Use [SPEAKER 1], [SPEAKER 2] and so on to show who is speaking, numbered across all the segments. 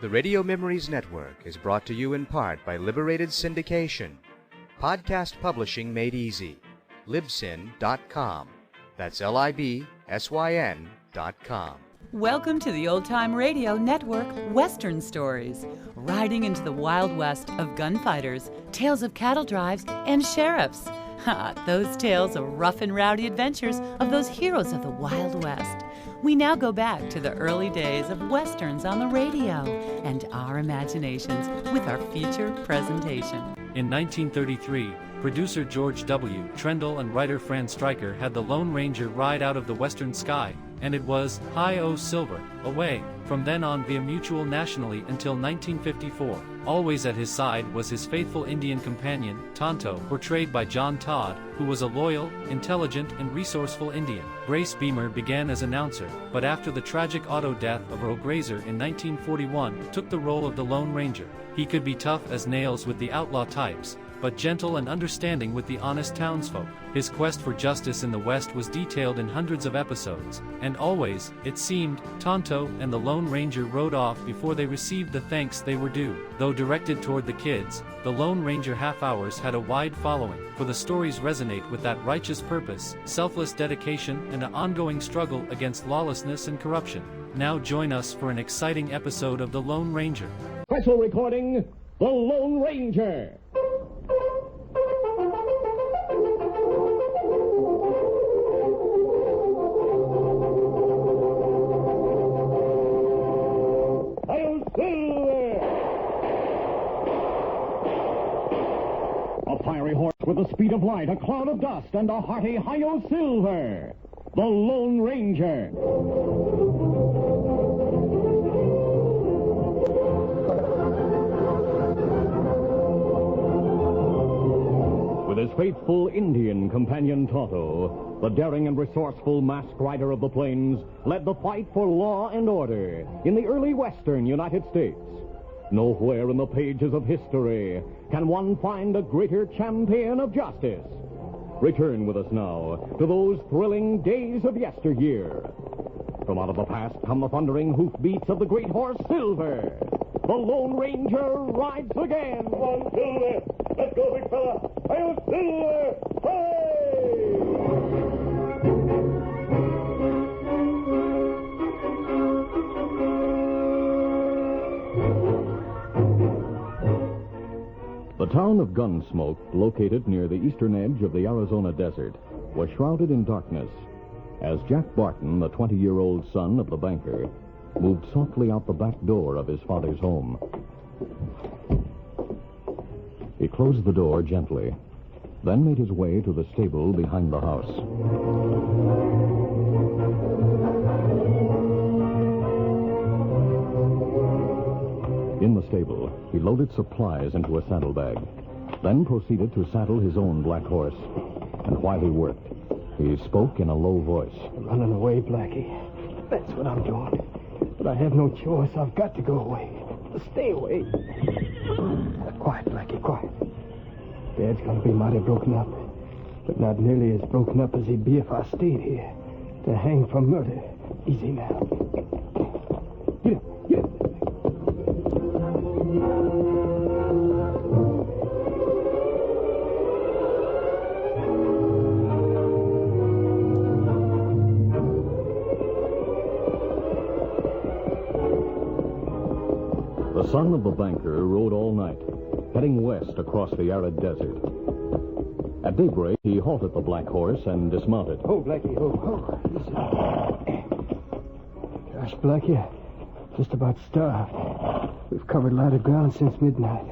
[SPEAKER 1] The Radio Memories Network is brought to you in part by Liberated Syndication. Podcast publishing made easy. Libsyn.com. That's Libsyn.com.
[SPEAKER 2] Welcome to the Old Time Radio Network Western Stories, riding into the Wild West of gunfighters, tales of cattle drives, and sheriffs. Those tales of rough and rowdy adventures of those heroes of the Wild West. We now go back to the early days of Westerns on the radio and our imaginations with our feature presentation.
[SPEAKER 3] In 1933, producer George W. Trendle and writer Fran Stryker had the Lone Ranger ride out of the western sky, and it was Hi-O Silver, away, from then on via Mutual nationally until 1954. Always at his side was his faithful Indian companion, Tonto, portrayed by John Todd, who was a loyal, intelligent, and resourceful Indian. Brace Beamer began as announcer, but after the tragic auto death of Earl Grazer in 1941, took the role of the Lone Ranger. He could be tough as nails with the outlaw types, but gentle and understanding with the honest townsfolk. His quest for justice in the West was detailed in hundreds of episodes, and always, it seemed, Tonto and the Lone Ranger rode off before they received the thanks they were due. Though directed toward the kids, the Lone Ranger half-hours had a wide following, for the stories resonate with that righteous purpose, selfless dedication, and an ongoing struggle against lawlessness and corruption. Now join us for an exciting episode of The Lone Ranger.
[SPEAKER 4] Special recording, The Lone Ranger. A fiery horse with the speed of light, a cloud of dust, and a hearty Hi-O Silver, the Lone Ranger. With his faithful Indian companion Tonto, the daring and resourceful masked rider of the plains led the fight for law and order in the early western United States. Nowhere in the pages of history can one find a greater champion of justice. Return with us now to those thrilling days of yesteryear. From out of the past come the thundering hoofbeats of the great horse Silver. The Lone Ranger rides again. Come on, Silver. Let's go, big fella. Hi-O Silver! Hey! The town of Gunsmoke, located near the eastern edge of the Arizona desert, was shrouded in darkness as Jack Barton, the 20-year-old son of the banker, moved softly out the back door of his father's home. He closed the door gently, then made his way to the stable behind the house. In the stable, he loaded supplies into a saddlebag, then proceeded to saddle his own black horse. And while he worked, he spoke in a low voice.
[SPEAKER 5] Running away, Blackie. That's what I'm doing. But I have no choice. I've got to go away. Stay away. Quiet, Blackie, quiet. Dad's going to be mighty broken up, but not nearly as broken up as he'd be if I stayed here to hang for murder. Easy now. Get up, get up.
[SPEAKER 4] The son of the banker rode all night, heading west across the arid desert. At daybreak, he halted the black horse and dismounted.
[SPEAKER 5] Oh, Blackie, oh. Listen. Gosh, Blackie, I'm just about starved. We've covered lighter ground since midnight.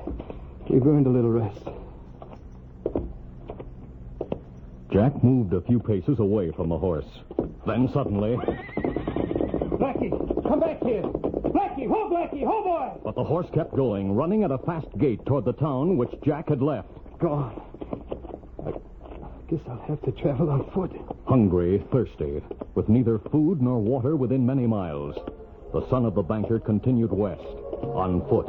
[SPEAKER 5] We've earned a little rest.
[SPEAKER 4] Jack moved a few paces away from the horse. Then suddenly...
[SPEAKER 5] Blackie, come back here. Blackie, ho, boy!
[SPEAKER 4] But the horse kept going, running at a fast gait toward the town which Jack had left.
[SPEAKER 5] Gone. I guess I'll have to travel on foot.
[SPEAKER 4] Hungry, thirsty, with neither food nor water within many miles, the son of the banker continued west, on foot.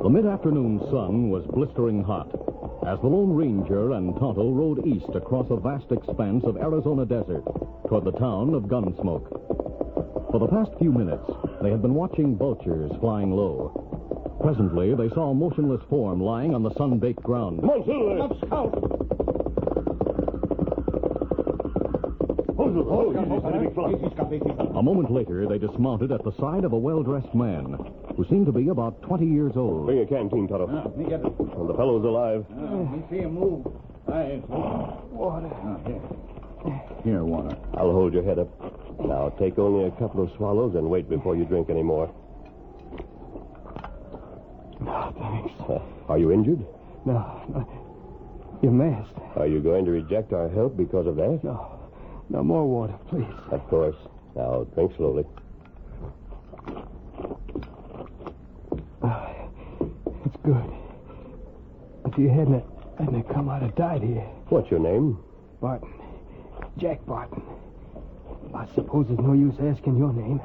[SPEAKER 4] The mid-afternoon sun was blistering hot, as the Lone Ranger and Tonto rode east across a vast expanse of Arizona desert toward the town of Gunsmoke. For the past few minutes, they had been watching vultures flying low. Presently, they saw a motionless form lying on the sun-baked ground.
[SPEAKER 6] Come on, Silver.
[SPEAKER 5] Come on, Scout.
[SPEAKER 4] A moment later, they dismounted at the side of a well-dressed man who seemed to be about 20 years old.
[SPEAKER 6] Bring a canteen, Tonto.
[SPEAKER 5] Me get it.
[SPEAKER 6] Well, the fellow's alive.
[SPEAKER 5] Me see him move. Water.
[SPEAKER 7] Here, water.
[SPEAKER 6] I'll hold your head up. Now, take only a couple of swallows and wait before you drink any more.
[SPEAKER 5] No, thanks.
[SPEAKER 6] Are you injured?
[SPEAKER 5] No. You're masked.
[SPEAKER 6] Are you going to reject our help because of that?
[SPEAKER 5] No more water, please.
[SPEAKER 6] Of course. Now, drink slowly.
[SPEAKER 5] It's good. If you hadn't come, I'd have died here.
[SPEAKER 6] What's your name?
[SPEAKER 5] Barton. Jack Barton. I suppose there's no use asking your name.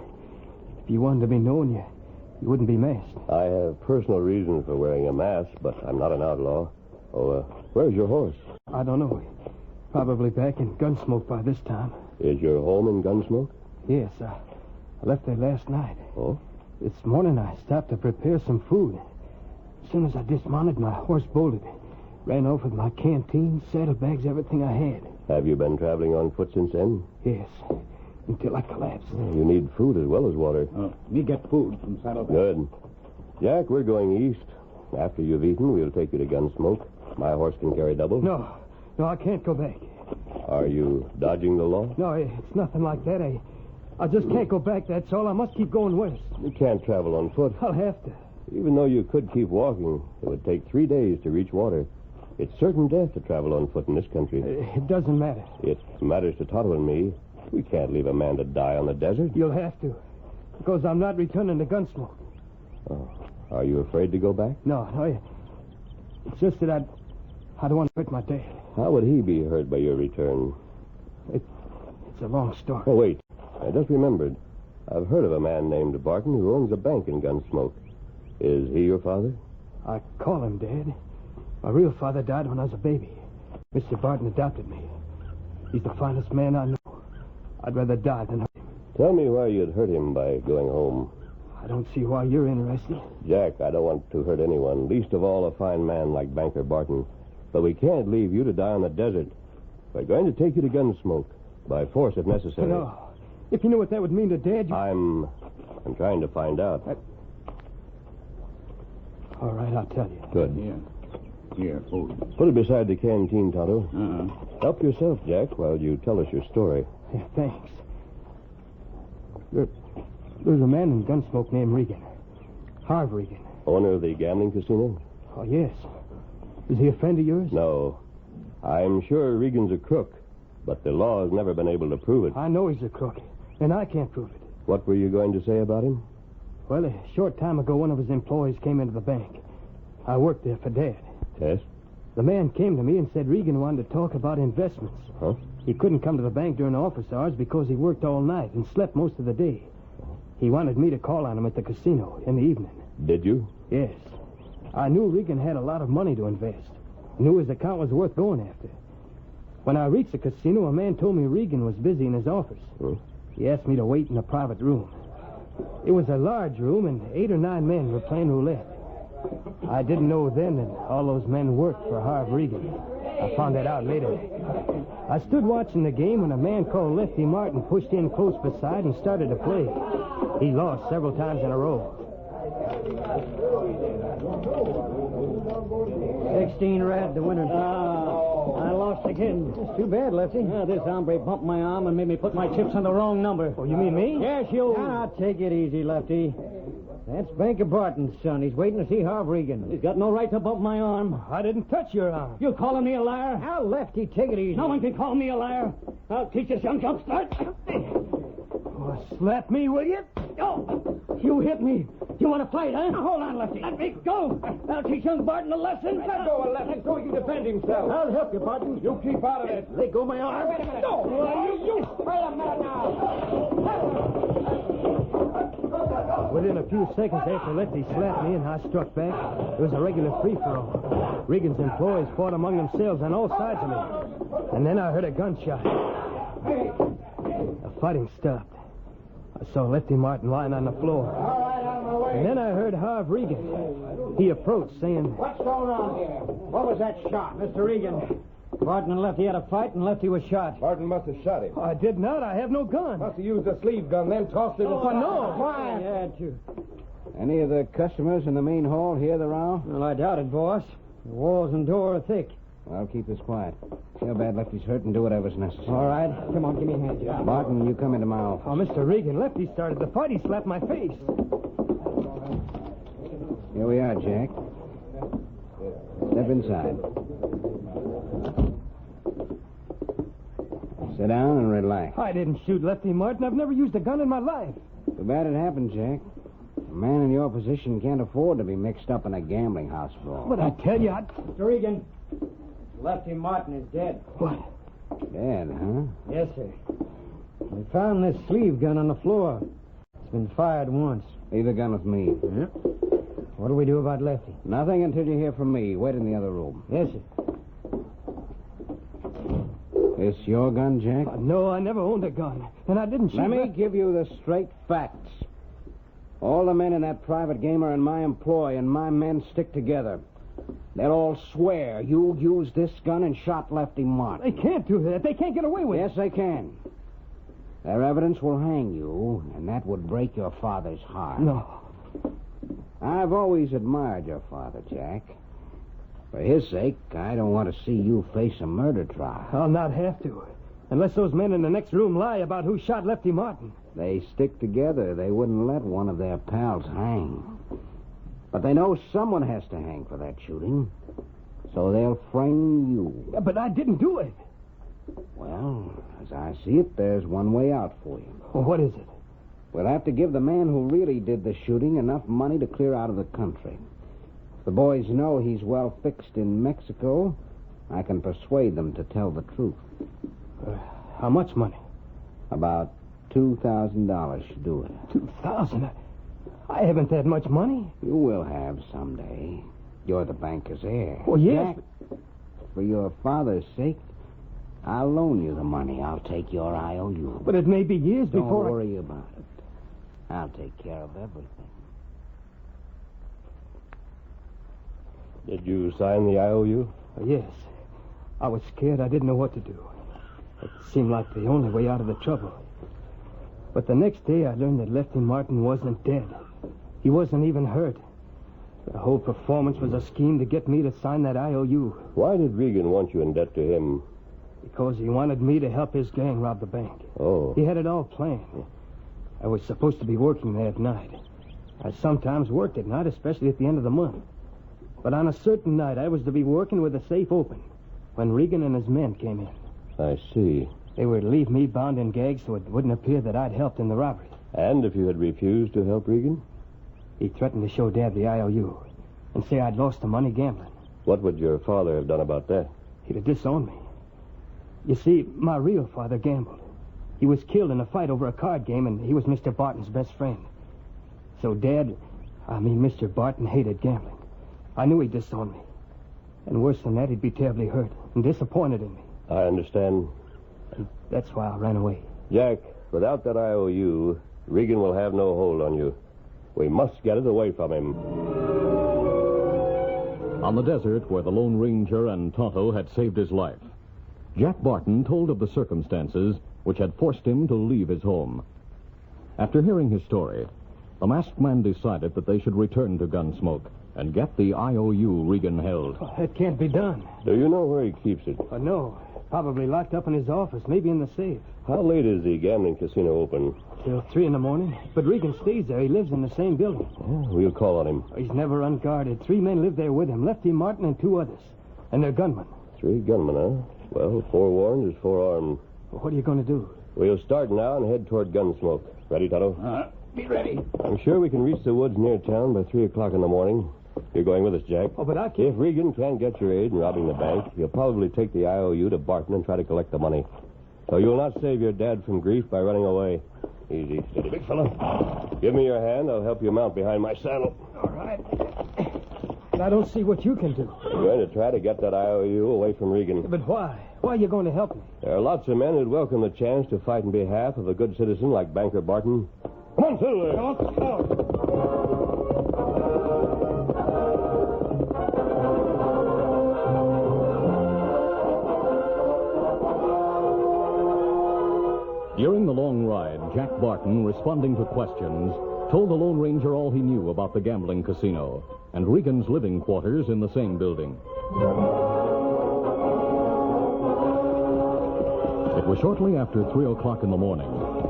[SPEAKER 5] If you wanted to be known, you wouldn't be masked.
[SPEAKER 6] I have personal reasons for wearing a mask, but I'm not an outlaw. Oh, where's your horse?
[SPEAKER 5] I don't know. Probably back in Gunsmoke by this time.
[SPEAKER 6] Is your home in Gunsmoke?
[SPEAKER 5] Yes, I left there last night.
[SPEAKER 6] Oh?
[SPEAKER 5] This morning I stopped to prepare some food. As soon as I dismounted, my horse bolted. Ran off with my canteen, saddlebags, everything I had.
[SPEAKER 6] Have you been traveling on foot since then?
[SPEAKER 5] Yes, until I collapsed.
[SPEAKER 6] You need food as well as water.
[SPEAKER 7] Me get food from Saddleback.
[SPEAKER 6] Good. Jack, we're going east. After you've eaten, we'll take you to Gunsmoke. My horse can carry double.
[SPEAKER 5] No, I can't go back.
[SPEAKER 6] Are you dodging the law?
[SPEAKER 5] No, it's nothing like that. I just can't go back, that's all. I must keep going west.
[SPEAKER 6] You can't travel on foot.
[SPEAKER 5] I'll have to.
[SPEAKER 6] Even though you could keep walking, it would take 3 days to reach water. It's certain death to travel on foot in this country.
[SPEAKER 5] It doesn't matter.
[SPEAKER 6] It matters to Tonto and me. We can't leave a man to die on the desert.
[SPEAKER 5] You'll have to, because I'm not returning to Gunsmoke.
[SPEAKER 6] Oh. Are you afraid to go back?
[SPEAKER 5] No. It's just that I don't want to hurt my dad.
[SPEAKER 6] How would he be hurt by your return?
[SPEAKER 5] It's a long story.
[SPEAKER 6] Oh, wait. I just remembered. I've heard of a man named Barton who owns a bank in Gunsmoke. Is he your father?
[SPEAKER 5] I call him Dad. My real father died when I was a baby. Mr. Barton adopted me. He's the finest man I know. I'd rather die than hurt him.
[SPEAKER 6] Tell me why you'd hurt him by going home.
[SPEAKER 5] I don't see why you're interested.
[SPEAKER 6] Jack, I don't want to hurt anyone, least of all a fine man like Banker Barton. But we can't leave you to die on the desert. We're going to take you to Gunsmoke, by force if necessary.
[SPEAKER 5] No. If you knew what that would mean to Dad,
[SPEAKER 6] I'm trying to find out.
[SPEAKER 5] All right, I'll tell you.
[SPEAKER 6] Good.
[SPEAKER 7] Here, food.
[SPEAKER 6] Put it beside the canteen, Tonto. Help yourself, Jack, while you tell us your story.
[SPEAKER 5] Yeah, thanks. There's a man in Gunsmoke named Regan. Harv Regan.
[SPEAKER 6] Owner of the gambling casino?
[SPEAKER 5] Oh, yes. Is he a friend of yours?
[SPEAKER 6] No. I'm sure Regan's a crook, but the law has never been able to prove it.
[SPEAKER 5] I know he's a crook, and I can't prove it.
[SPEAKER 6] What were you going to say about him?
[SPEAKER 5] Well, a short time ago, one of his employees came into the bank. I worked there for Dad.
[SPEAKER 6] Yes?
[SPEAKER 5] The man came to me and said Regan wanted to talk about investments.
[SPEAKER 6] Huh?
[SPEAKER 5] He couldn't come to the bank during office hours because he worked all night and slept most of the day. He wanted me to call on him at the casino in the evening.
[SPEAKER 6] Did you?
[SPEAKER 5] Yes. I knew Regan had a lot of money to invest. Knew his account was worth going after. When I reached the casino, a man told me Regan was busy in his office. He asked me to wait in a private room. It was a large room, and 8 or 9 men were playing roulette. I didn't know then that all those men worked for Harv Regan. I found that out later. I stood watching the game when a man called Lefty Martin pushed in close beside and started to play. He lost several times in a row.
[SPEAKER 8] 16 red, the winner. I lost again. It's too bad, Lefty. This hombre bumped my arm and made me put my chips on the wrong number.
[SPEAKER 5] Oh, you mean me?
[SPEAKER 8] Yes, you. Now, take it easy, Lefty. That's Banker Barton's son. He's waiting to see Harv Regan. He's got no right to bump my arm.
[SPEAKER 5] I didn't touch your arm.
[SPEAKER 8] You're calling me a liar? Now, Lefty, take it easy. No one can call me a liar. I'll teach this young chump start.
[SPEAKER 5] Oh, slap me, will you?
[SPEAKER 8] Oh, you hit me. You want to fight, huh? Now, hold on, Lefty. Let me go. I'll teach young Barton a lesson.
[SPEAKER 7] Let go of Lefty. Let go, you defend himself.
[SPEAKER 8] I'll help you, Barton.
[SPEAKER 7] You keep out of it.
[SPEAKER 8] Let go of my arm.
[SPEAKER 7] Wait a minute. No. You. Wait a minute now.
[SPEAKER 5] Within a few seconds after Lefty slapped me and I struck back, it was a regular free-for-all. Regan's employees fought among themselves on all sides of me. And then I heard a gunshot. The fighting stopped. I saw Lefty Martin lying on the floor. And then I heard Harv Regan. He approached, saying,
[SPEAKER 8] What's going on here? What was that shot? Mr. Regan, Barton and Lefty had a fight, and Lefty was shot.
[SPEAKER 7] Barton must have shot him.
[SPEAKER 5] I did not. I have no gun.
[SPEAKER 7] Must have used a sleeve gun, then tossed it.
[SPEAKER 5] Oh, no.
[SPEAKER 8] Why? You had to.
[SPEAKER 9] Any of the customers in the main hall hear the row?
[SPEAKER 8] Well, I doubt it, boss. The walls and door are thick.
[SPEAKER 9] Well, keep this quiet. Feel bad Lefty's hurt and do whatever's necessary.
[SPEAKER 8] All right. Come on, give me a hand, Jack.
[SPEAKER 9] Barton, you come into my office.
[SPEAKER 5] Oh, Mr. Regan, Lefty started the fight. He slapped my face.
[SPEAKER 9] Here we are, Jack. Step inside. Sit down and relax.
[SPEAKER 5] I didn't shoot Lefty Martin. I've never used a gun in my life.
[SPEAKER 9] Too bad it happened, Jack. A man in your position can't afford to be mixed up in a gambling house brawl.
[SPEAKER 5] But I tell you,
[SPEAKER 8] Mr. Regan, Lefty Martin is dead.
[SPEAKER 5] What?
[SPEAKER 9] Dead, huh?
[SPEAKER 8] Yes, sir. We found this sleeve gun on the floor. It's been fired once.
[SPEAKER 9] Leave the gun with me.
[SPEAKER 8] Yep. What do we do about Lefty?
[SPEAKER 9] Nothing until you hear from me. Wait in the other room.
[SPEAKER 8] Yes, sir.
[SPEAKER 9] This your gun, Jack?
[SPEAKER 5] No, I never owned a gun. And I didn't shoot
[SPEAKER 9] Let me
[SPEAKER 5] Lefty.
[SPEAKER 9] give you the straight facts. All the men in that private game are in my employ, and my men stick together. They'll all swear you used this gun and shot Lefty Martin.
[SPEAKER 5] They can't do that. They can't get away with it.
[SPEAKER 9] Yes, they can. Their evidence will hang you, and that would break your father's heart.
[SPEAKER 5] No.
[SPEAKER 9] I've always admired your father, Jack. For his sake, I don't want to see you face a murder trial.
[SPEAKER 5] I'll not have to. Unless those men in the next room lie about who shot Lefty Martin.
[SPEAKER 9] They stick together. They wouldn't let one of their pals hang. But they know someone has to hang for that shooting. So they'll frame you.
[SPEAKER 5] Yeah, but I didn't do it.
[SPEAKER 9] Well, as I see it, there's one way out for you.
[SPEAKER 5] Well, what is it?
[SPEAKER 9] We'll have to give the man who really did the shooting enough money to clear out of the country. If the boys know he's well fixed in Mexico, I can persuade them to tell the truth.
[SPEAKER 5] How much money?
[SPEAKER 9] About $2,000 should do it.
[SPEAKER 5] $2,000? I haven't that much money.
[SPEAKER 9] You will have someday. You're the banker's heir.
[SPEAKER 5] Well, yes.
[SPEAKER 9] Jack, for your father's sake, I'll loan you the money. I'll take your IOU.
[SPEAKER 5] But it may be years
[SPEAKER 9] Don't
[SPEAKER 5] before...
[SPEAKER 9] worry about it. I'll take care of everything.
[SPEAKER 6] Did you sign the IOU?
[SPEAKER 5] Yes. I was scared. I didn't know what to do. It seemed like the only way out of the trouble. But the next day, I learned that Lefty Martin wasn't dead. He wasn't even hurt. The whole performance was a scheme to get me to sign that IOU.
[SPEAKER 6] Why did Regan want you in debt to him?
[SPEAKER 5] Because he wanted me to help his gang rob the bank.
[SPEAKER 6] Oh.
[SPEAKER 5] He had it all planned. I was supposed to be working there at night. I sometimes worked at night, especially at the end of the month. But on a certain night, I was to be working with the safe open when Regan and his men came in.
[SPEAKER 6] I see.
[SPEAKER 5] They were to leave me bound and gagged so it wouldn't appear that I'd helped in the robbery.
[SPEAKER 6] And if you had refused to help Regan?
[SPEAKER 5] He threatened to show Dad the IOU and say I'd lost the money gambling.
[SPEAKER 6] What would your father have done about that?
[SPEAKER 5] He'd have disowned me. You see, my real father gambled. He was killed in a fight over a card game, and he was Mr. Barton's best friend. So Mr. Barton hated gambling. I knew he'd disown me. And worse than that, he'd be terribly hurt and disappointed in me.
[SPEAKER 6] I understand.
[SPEAKER 5] And that's why I ran away.
[SPEAKER 6] Jack, without that IOU, Regan will have no hold on you. We must get it away from him.
[SPEAKER 4] On the desert where the Lone Ranger and Tonto had saved his life, Jack Barton told of the circumstances which had forced him to leave his home. After hearing his story, the masked man decided that they should return to Gunsmoke and get the IOU Regan held.
[SPEAKER 5] Oh, that can't be done.
[SPEAKER 6] Do you know where he keeps it?
[SPEAKER 5] No. Probably locked up in his office, maybe in the safe.
[SPEAKER 6] How late is the gambling casino open?
[SPEAKER 5] Till 3 a.m. But Regan stays there. He lives in the same building.
[SPEAKER 6] Yeah, we'll call on him.
[SPEAKER 5] He's never unguarded. 3 men live there with him. Lefty Martin and 2 others. And they're gunmen.
[SPEAKER 6] 3 gunmen, huh? Well, 4 warned is 4 armed.
[SPEAKER 5] Well, what are you going to do?
[SPEAKER 6] We'll start now and head toward Gunsmoke. Ready, Tonto?
[SPEAKER 7] Be ready.
[SPEAKER 6] I'm sure we can reach the woods near town by 3 o'clock in the morning. You're going with us, Jack.
[SPEAKER 5] Oh, but I can't.
[SPEAKER 6] If Regan can't get your aid in robbing the bank, he'll probably take the IOU to Barton and try to collect the money. So you'll not save your dad from grief by running away. Easy. Steady, big fella. Give me your hand. I'll help you mount behind my saddle.
[SPEAKER 5] All right. But I don't see what you can do.
[SPEAKER 6] I'm going to try to get that IOU away from Regan.
[SPEAKER 5] But why? Why are you going to help me?
[SPEAKER 6] There are lots of men who'd welcome the chance to fight in behalf of a good citizen like Banker Barton. Come on, Silver.
[SPEAKER 5] Come on.
[SPEAKER 4] During the long ride, Jack Barton, responding to questions, told the Lone Ranger all he knew about the gambling casino and Regan's living quarters in the same building. It was shortly after 3 o'clock in the morning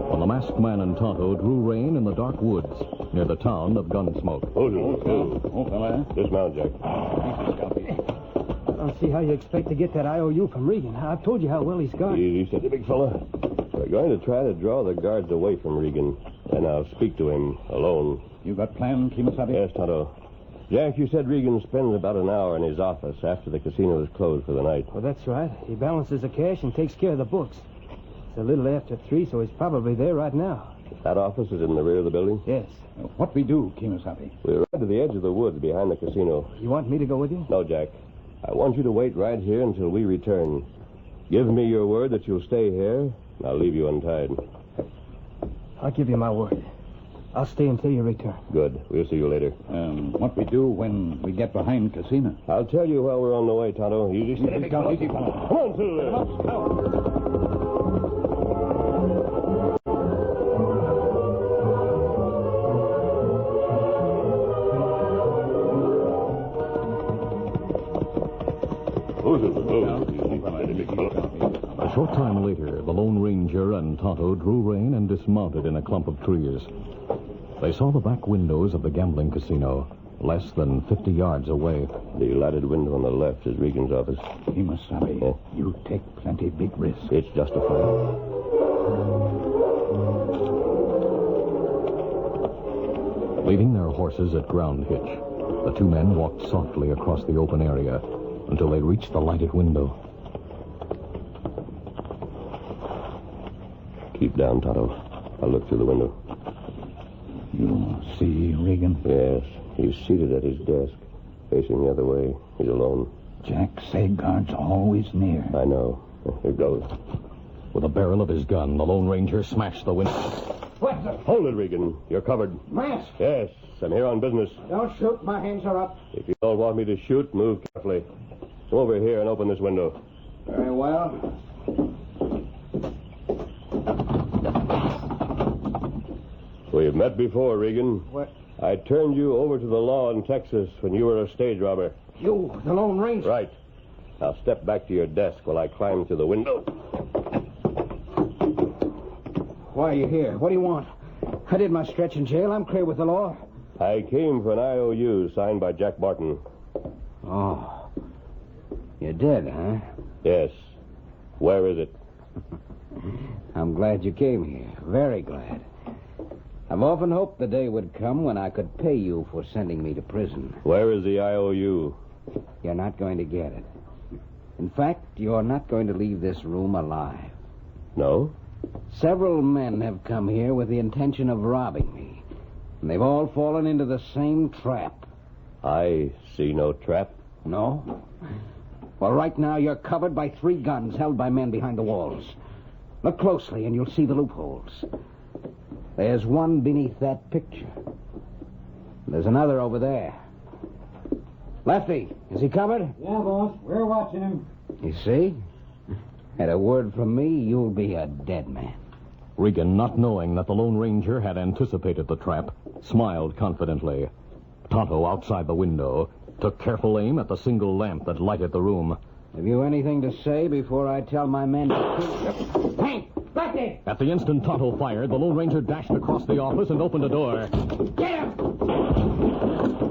[SPEAKER 4] when the masked man and Tonto drew rein in the dark woods near the town of Gunsmoke.
[SPEAKER 6] Fella. Dismount, Jack.
[SPEAKER 5] I don't see how you expect to get that IOU from Regan. I've told you how well he's got.
[SPEAKER 6] Easy, steady, big fella. We're going to try to draw the guards away from Regan, and I'll speak to him alone.
[SPEAKER 10] You got plans, Kimasabi?
[SPEAKER 6] Yes, Tonto. Jack, you said Regan spends about an hour in his office after the casino is closed for the night.
[SPEAKER 5] Well, that's right. He balances the cash and takes care of the books. It's a little after 3, so he's probably there right now.
[SPEAKER 6] That office is in the rear of the building?
[SPEAKER 5] Yes.
[SPEAKER 10] What we do, Kimasabi?
[SPEAKER 6] We're right to the edge of the woods behind the casino.
[SPEAKER 5] You want me to go with you?
[SPEAKER 6] No, Jack. I want you to wait right here until we return. Give me your word that you'll stay here, and I'll leave you untied.
[SPEAKER 5] I'll give you my word. I'll stay until you return.
[SPEAKER 6] Good. We'll see you later.
[SPEAKER 10] What we do when we get behind casino?
[SPEAKER 6] I'll tell you while we're on the way, Tonto. Easy, steady, big fella.
[SPEAKER 10] Easy, fella.
[SPEAKER 6] Come on, Silver.
[SPEAKER 4] A short time later, the Lone Ranger and Tonto drew rein and dismounted in a clump of trees. They saw the back windows of the gambling casino, less than 50 yards away.
[SPEAKER 6] The lighted window on the left is Regan's office.
[SPEAKER 10] Kimasabi,
[SPEAKER 6] Yeah.
[SPEAKER 10] you take plenty big risk.
[SPEAKER 6] It's justified.
[SPEAKER 4] Leaving their horses at ground hitch, the two men walked softly across the open area until they reached the lighted window.
[SPEAKER 6] Keep down, Tonto. I'll look through the window.
[SPEAKER 10] You see Regan?
[SPEAKER 6] Yes, he's seated at his desk, facing the other way. He's alone.
[SPEAKER 10] Jack say guards always near.
[SPEAKER 6] I know. Here goes.
[SPEAKER 4] With the barrel of his gun, the Lone Ranger smashed the window.
[SPEAKER 9] What's the
[SPEAKER 6] Hold it, Regan. You're covered.
[SPEAKER 9] mask?
[SPEAKER 6] Yes, I'm here on business.
[SPEAKER 9] Don't shoot. My hands are up.
[SPEAKER 6] If you don't want me to shoot, move carefully. Come over here and open this window.
[SPEAKER 9] Very well.
[SPEAKER 6] We've met before, Regan.
[SPEAKER 9] What?
[SPEAKER 6] I turned you over to the law in Texas when you were a stage robber.
[SPEAKER 9] You, the Lone Ranger.
[SPEAKER 6] Right. Now step back to your desk while I climb through the window.
[SPEAKER 9] Why are you here? What do you want? I did my stretch in jail. I'm clear with the law.
[SPEAKER 6] I came for an IOU signed by Jack Barton.
[SPEAKER 9] Oh. You did, huh?
[SPEAKER 6] Yes. Where is it?
[SPEAKER 9] I'm glad you came here. Very glad. I've often hoped the day would come when I could pay you for sending me to prison.
[SPEAKER 6] Where is the IOU?
[SPEAKER 9] You're not going to get it. In fact, you're not going to leave this room alive.
[SPEAKER 6] No?
[SPEAKER 9] Several men have come here with the intention of robbing me. And they've all fallen into the same trap.
[SPEAKER 6] I see no trap.
[SPEAKER 9] No? Well, right now you're covered by 3 guns held by men behind the walls. Look closely and you'll see the loopholes. There's one beneath that picture. There's another over there. Lefty, is he covered?
[SPEAKER 8] Yeah, boss. We're watching him.
[SPEAKER 9] You see? At a word from me, you'll be a dead man.
[SPEAKER 4] Regan, not knowing that the Lone Ranger had anticipated the trap, smiled confidently. Tonto, outside the window, took careful aim at the single lamp that lighted the room.
[SPEAKER 9] Have you anything to say before I tell my men to... Hey, Lefty!
[SPEAKER 4] At the instant Tonto fired, the Lone Ranger dashed across the office and opened a door.
[SPEAKER 9] Get him!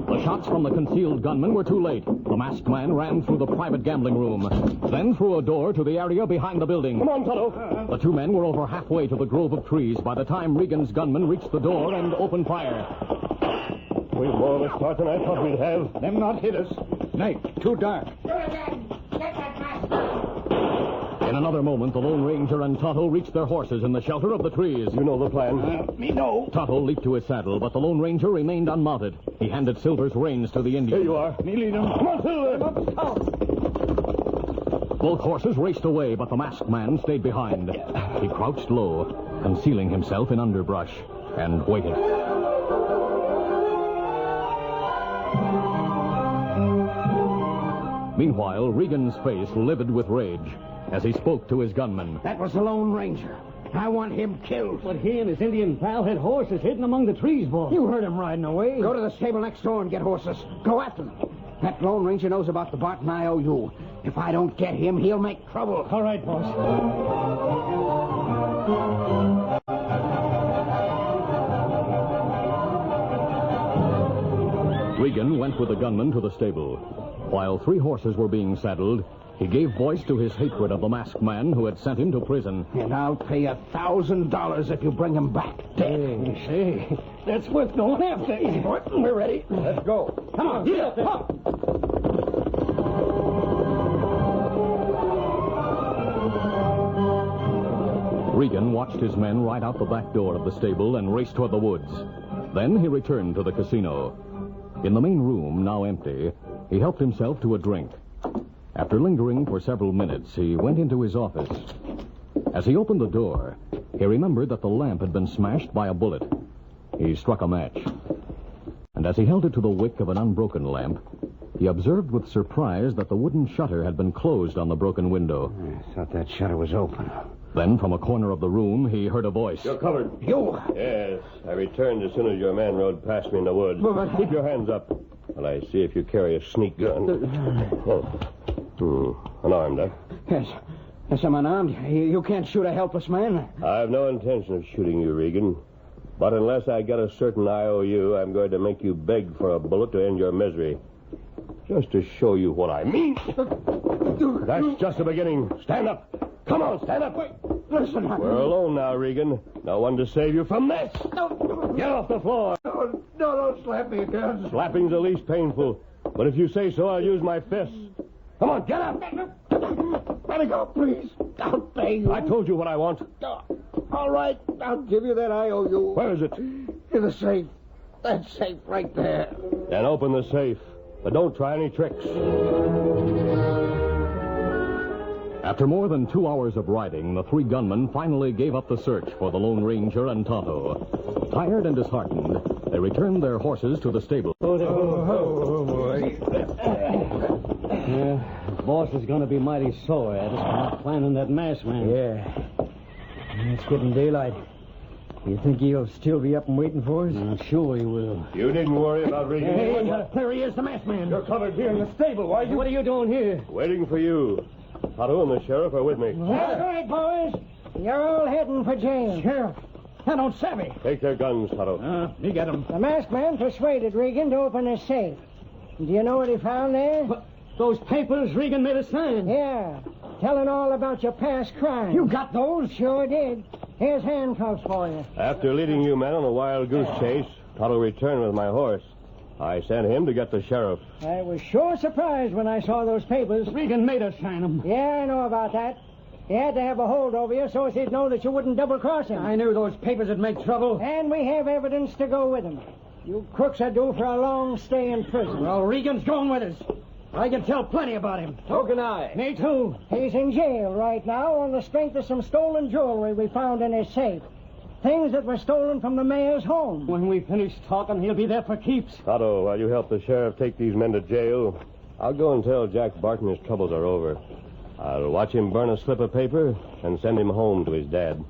[SPEAKER 4] The shots from the concealed gunman were too late. The masked man ran through the private gambling room, then through a door to the area behind the building.
[SPEAKER 6] Come on, Tonto.
[SPEAKER 4] The two men were over halfway to the grove of trees by the time Regan's gunman reached the door and opened fire.
[SPEAKER 6] We've more of a start than I thought we'd have.
[SPEAKER 10] Them not hit us. Night, too dark.
[SPEAKER 4] In In another moment, the Lone Ranger and Tonto reached their horses in the shelter of the trees.
[SPEAKER 6] You know the plan.
[SPEAKER 5] Me no.
[SPEAKER 4] Tonto leaped to his saddle, but the Lone Ranger remained unmounted. He handed Silver's reins to the Indian.
[SPEAKER 6] Here you are.
[SPEAKER 5] Me lead him.
[SPEAKER 6] Come on, Silver.
[SPEAKER 4] Both horses raced away, but the masked man stayed behind. He crouched low, concealing himself in underbrush, and waited. Meanwhile, Regan's face livid with rage as he spoke to his gunman.
[SPEAKER 9] That was the Lone Ranger. I want him killed.
[SPEAKER 8] But he and his Indian pal had horses hidden among the trees, boy. You heard him riding away.
[SPEAKER 9] Go to the stable next door and get horses. Go after them. That Lone Ranger knows about the Barton IOU. If I don't get him, he'll make trouble.
[SPEAKER 8] All right, boss.
[SPEAKER 4] Regan went with the gunman to the stable. While 3 horses were being saddled, he gave voice to his hatred of the masked man who had sent him to prison.
[SPEAKER 9] And I'll pay $1,000 if you bring him back dead.
[SPEAKER 8] Say, that's worth going after. Easy, boy. We're ready.
[SPEAKER 7] Let's go.
[SPEAKER 8] Come on, get up there.
[SPEAKER 4] Regan watched his men ride out the back door of the stable and race toward the woods. Then he returned to the casino. In the main room, now empty, he helped himself to a drink. After lingering for several minutes, he went into his office. As he opened the door, he remembered that the lamp had been smashed by a bullet. He struck a match. And as he held it to the wick of an unbroken lamp, he observed with surprise that the wooden shutter had been closed on the broken window.
[SPEAKER 9] I thought that shutter was open.
[SPEAKER 4] Then, from a corner of the room, he heard a voice.
[SPEAKER 6] You're covered.
[SPEAKER 9] You!
[SPEAKER 6] Yes, I returned as soon as your man rode past me in the woods.
[SPEAKER 9] But-
[SPEAKER 6] Keep your hands up while I see if you carry a sneak gun. Unarmed, huh?
[SPEAKER 9] Yes. Yes, I'm unarmed. You can't shoot a helpless man.
[SPEAKER 6] I've no intention of shooting you, Regan. But unless I get a certain IOU, I'm going to make you beg for a bullet to end your misery. Just to show you what I mean. That's just the beginning. Stand up. Come on, stand up.
[SPEAKER 9] Listen,
[SPEAKER 6] We're alone now, Regan. No one to save you from this.
[SPEAKER 9] No.
[SPEAKER 6] Get off the floor.
[SPEAKER 9] No, don't slap me again.
[SPEAKER 6] Slapping's the least painful. But if you say so, I'll use my fists. Come on, get up.
[SPEAKER 9] Let me go, please. I'll pay you.
[SPEAKER 6] I told you what I want.
[SPEAKER 9] All right, I'll give you that IOU.
[SPEAKER 6] Where is it?
[SPEAKER 9] In the safe. That safe right there.
[SPEAKER 6] Then open the safe. But don't try any tricks.
[SPEAKER 4] After more than 2 hours of riding, the 3 gunmen finally gave up the search for the Lone Ranger and Tonto. Tired and disheartened, they returned their horses to the stable.
[SPEAKER 8] boy. Yeah, the boss is going to be mighty sore at us for not finding that masked man.
[SPEAKER 5] Yeah. It's getting daylight. You think he'll still be up and waiting for us?
[SPEAKER 8] Sure he will.
[SPEAKER 6] You needn't worry about Regan.
[SPEAKER 8] Hey, there he is, the masked man.
[SPEAKER 6] You're covered here in the stable. Why
[SPEAKER 8] What are you doing here?
[SPEAKER 6] Waiting for you. Tonto and the sheriff are with me.
[SPEAKER 11] That's right, boys. You're all heading for jail.
[SPEAKER 8] Sheriff, I don't savvy.
[SPEAKER 6] Take their guns, Tonto.
[SPEAKER 8] Me get him.
[SPEAKER 11] The masked man persuaded Regan to open his safe. Do you know what he found there?
[SPEAKER 8] Those papers Regan made us sign.
[SPEAKER 11] Yeah, telling all about your past crimes.
[SPEAKER 8] You got those?
[SPEAKER 11] Sure did. Here's handcuffs for you.
[SPEAKER 6] After leading you men on a wild goose chase, Tonto returned with my horse. I sent him to get the sheriff.
[SPEAKER 11] I was sure surprised when I saw those papers.
[SPEAKER 8] Regan made us sign them.
[SPEAKER 11] Yeah, I know about that. He had to have a hold over you so as he'd know that you wouldn't double-cross him.
[SPEAKER 8] I knew those papers would make trouble.
[SPEAKER 11] And we have evidence to go with them. You crooks are due for a long stay in prison.
[SPEAKER 8] Well, Regan's going with us. I can tell plenty about him.
[SPEAKER 7] So can I.
[SPEAKER 8] Me too.
[SPEAKER 11] He's in jail right now on the strength of some stolen jewelry we found in his safe. Things that were stolen from the mayor's home.
[SPEAKER 8] When we finish talking, he'll be there for keeps.
[SPEAKER 6] Tonto, while you help the sheriff take these men to jail, I'll go and tell Jack Barton his troubles are over. I'll watch him burn a slip of paper and send him home to his dad.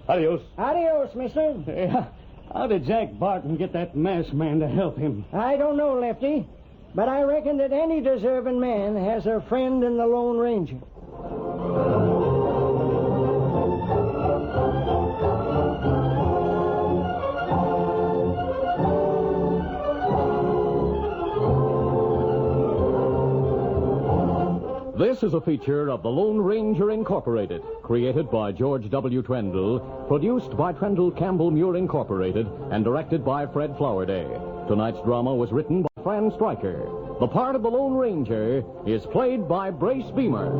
[SPEAKER 6] Adios.
[SPEAKER 11] Adios, mister.
[SPEAKER 8] Yeah. How did Jack Barton get that masked man to help him?
[SPEAKER 11] I don't know, Lefty, but I reckon that any deserving man has a friend in the Lone Ranger.
[SPEAKER 4] This is a feature of the Lone Ranger Incorporated, created by George W. Trendle, produced by Trendle Campbell Muir Incorporated, and directed by Fred Flowerday. Tonight's drama was written by Fran Stryker. The part of the Lone Ranger is played by Brace Beamer.